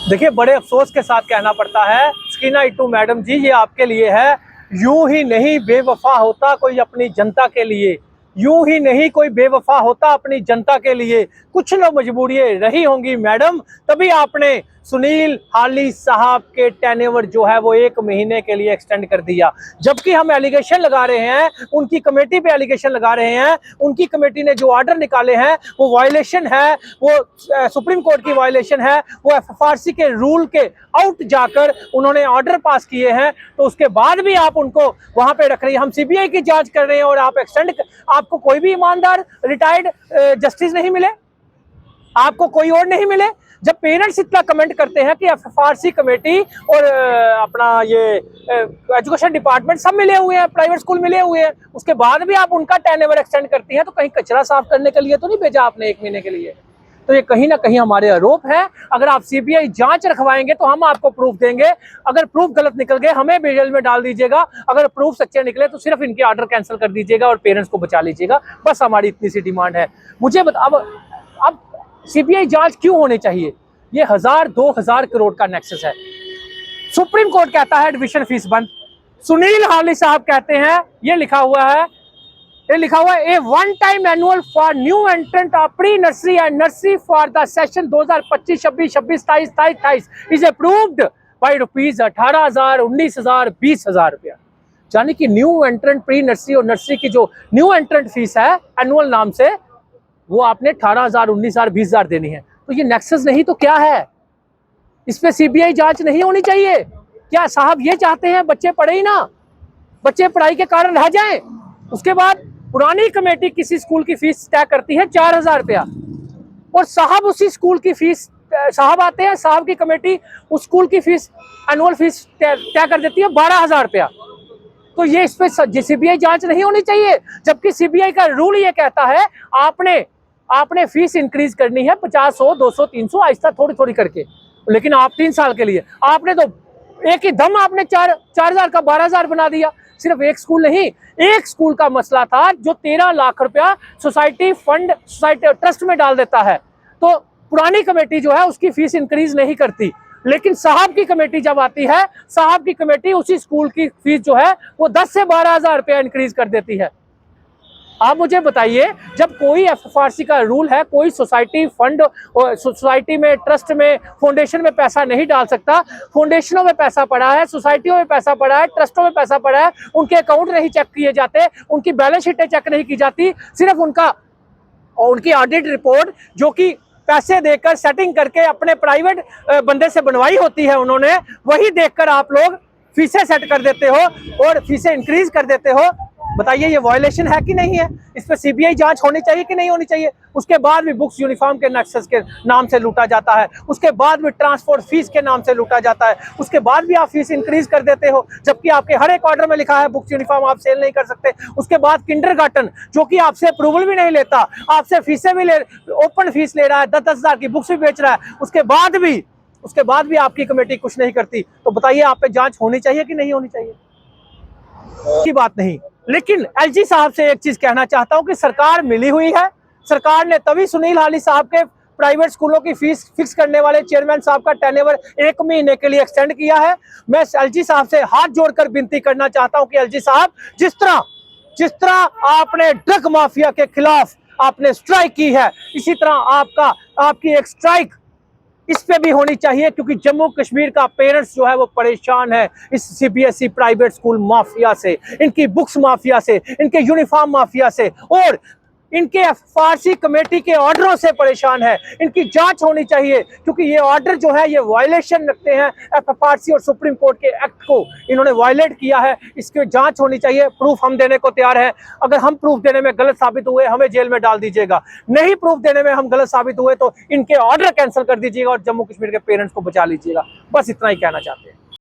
देखिए, बड़े अफसोस के साथ कहना पड़ता है सकीना इट्टू मैडम जी, ये आपके लिए है। यूं ही नहीं बेवफा होता कोई अपनी जनता के लिए, यूं ही नहीं कोई बेवफा होता अपनी जनता के लिए। कुछ लो मजबूरियां रही होंगी मैडम, तभी आपने सुनील हाली साहब के टेन्योर जो है वो 1 महीने के लिए एक्सटेंड कर दिया। जबकि हम एलिगेशन लगा रहे हैं, उनकी कमेटी पे एलिगेशन लगा रहे हैं, उनकी कमेटी ने जो ऑर्डर निकाले हैं वो वायलेशन है, वो सुप्रीम कोर्ट की वायलेशन है, वो एफएफआरसी के रूल के आउट जाकर उन्होंने ऑर्डर पास किए हैं। तो उसके बाद भी आप उनको वहां पे रख रही है। हम सीबीआई की जांच कर रहे हैं और आप एक्सटेंड, आपको कोई भी ईमानदार रिटायर्ड जस्टिस नहीं मिले, आपको कोई और नहीं मिले। जब पेरेंट्स इतना कमेंट करते हैं कि एफएफआरसी कमेटी और अपना ये एजुकेशन डिपार्टमेंट सब मिले हुए हैं, प्राइवेट स्कूल मिले हुए हैं, उसके बाद भी आप उनका टेन्योर एक्सटेंड करती हैं, तो कहीं कचरा साफ करने के लिए तो नहीं भेजा आपने 1 महीने के लिए? तो ये कहीं ना कहीं हमारे आरोप है। अगर आप सीबीआई जांच रखवाएंगे तो हम आपको प्रूफ देंगे। अगर प्रूफ गलत निकल गए हमें जेल में डाल दीजिएगा, अगर प्रूफ सच्चे निकले तो सिर्फ इनके ऑर्डर कैंसिल कर दीजिएगा और पेरेंट्स को बचा लीजिएगा। बस हमारी इतनी सी डिमांड है। मुझे अब सीबीआई जांच क्यों होनी चाहिए? ये 1000-2000 करोड़ का नेक्सस है। सुप्रीम कोर्ट कहता है एडमिशन फीस बंद, सुनील हाली साहब कहते हैं, ये लिखा हुआ है a one time annual for new entrant of pre nursery and nursery for the session 2025-26, 26-27-28 is approved by rupees 18,000, 19,000, 20,000 रुपया। यानी कि न्यू एंट्रेंट प्री नर्सरी और नर्सरी की जो न्यू एंट्रेंट फीस है एनुअल नाम से, वो आपने 18,000, 19,000, 20,000 देनी है। तो ये नेक्सस नहीं तो क्या है? इस पे सीबीआई जांच नहीं होनी चाहिए क्या? साहब ये चाहते हैं बच्चे पढ़े ही ना, बच्चे पढ़ाई के कारण रह जाएं। उसके बाद पुरानी कमेटी किसी स्कूल की फीस तय करती है 4,000 रुपया, और साहब उसी स्कूल की फीस, साहब आते हैं, साहब की कमेटी उस स्कूल की फीस, एनुअल फीस तय कर देती है 12,000 रुपया। तो ये इस पे सीबीआई जांच नहीं होनी चाहिए, जबकि सीबीआई का रूल ये कहता है आपने फीस इंक्रीज करनी है 50, 100, 200, 300 आहिस्ता थोड़ी थोड़ी करके। लेकिन आप 3 साल के लिए आपने तो एक ही दम आपने 4,000 का 12,000 बना दिया। सिर्फ एक स्कूल नहीं, एक स्कूल का मसला था जो 13 लाख रुपया सोसाइटी फंड, सोसाइटी ट्रस्ट में डाल देता है। तो पुरानी कमेटी जो है उसकी फीस इंक्रीज नहीं करती, लेकिन साहब की कमेटी जब आती है, साहब की कमेटी उसी स्कूल की फीस जो है वो 10 से 12,000 रुपया इंक्रीज कर देती है। आप मुझे बताइए, जब कोई एफएफआरसी का रूल है, कोई सोसाइटी फंड, सोसाइटी में, ट्रस्ट में, फाउंडेशन में पैसा नहीं डाल सकता, फाउंडेशनों में पैसा पड़ा है, सोसाइटियों में पैसा पड़ा है, ट्रस्टों में पैसा पड़ा है, उनके अकाउंट नहीं चेक किए जाते, उनकी बैलेंस शीटें चेक नहीं की जाती, सिर्फ उनकी ऑडिट रिपोर्ट जो कि पैसे देकर सेटिंग करके अपने प्राइवेट बंदे से बनवाई होती है उन्होंने, वही देखकर आप लोग फीसें सेट कर देते हो और फीसें इंक्रीज कर देते हो। बताइए ये वायलेशन है कि नहीं है? इस पर सीबीआई जांच होनी चाहिए कि नहीं होनी चाहिए? उसके बाद भी बुक्स यूनिफॉर्म के नेक्सस के नाम से लूटा जाता है, उसके बाद भी ट्रांसपोर्ट फीस के नाम से लूटा जाता है, उसके बाद भी आप फीस इंक्रीज कर देते हो, जबकि आपके हर एक ऑर्डर में लिखा है बुक्स यूनिफॉर्म आप सेल नहीं कर सकते। उसके बाद किंडरगार्टन जो कि आपसे अप्रूवल भी नहीं लेता, आपसे फीसें भी ओपन फीस ले रहा है, 10-10 हजार की बुक्स भी बेच रहा है, उसके बाद भी आपकी कमेटी कुछ नहीं करती। तो बताइए आप पे जांच होनी चाहिए कि नहीं होनी चाहिए? की बात नहीं, लेकिन एलजी साहब से एक चीज कहना चाहता हूं कि सरकार मिली हुई है। सरकार ने तभी सुनील हाली साहब के प्राइवेट स्कूलों की फीस फिक्स करने वाले चेयरमैन साहब का टेन्योर 1 महीने के लिए एक्सटेंड किया है। मैं एलजी साहब से हाथ जोड़कर विनती करना चाहता हूं कि एलजी साहब, जिस तरह आपने ड्रग माफिया के खिलाफ आपने स्ट्राइक की है, इसी तरह आपकी एक स्ट्राइक इस पे भी होनी चाहिए, क्योंकि जम्मू कश्मीर का पेरेंट्स जो है वो परेशान है इस सीबीएसई प्राइवेट स्कूल माफिया से, इनकी बुक्स माफिया से, इनके यूनिफॉर्म माफिया से, और इनके एफएफआरसी कमेटी के ऑर्डरों से परेशान है। इनकी जांच होनी चाहिए, क्योंकि ये ऑर्डर जो है ये वायलेशन रखते हैं एफएफआरसी और सुप्रीम कोर्ट के एक्ट को, इन्होंने वायलेट किया है। इसकी जांच होनी चाहिए। प्रूफ हम देने को तैयार है। अगर हम प्रूफ देने में गलत साबित हुए हमें जेल में डाल दीजिएगा, नहीं प्रूफ देने में हम गलत साबित हुए तो इनके ऑर्डर कैंसिल कर दीजिएगा और जम्मू कश्मीर के पेरेंट्स को बचा लीजिएगा। बस इतना ही कहना चाहते हैं।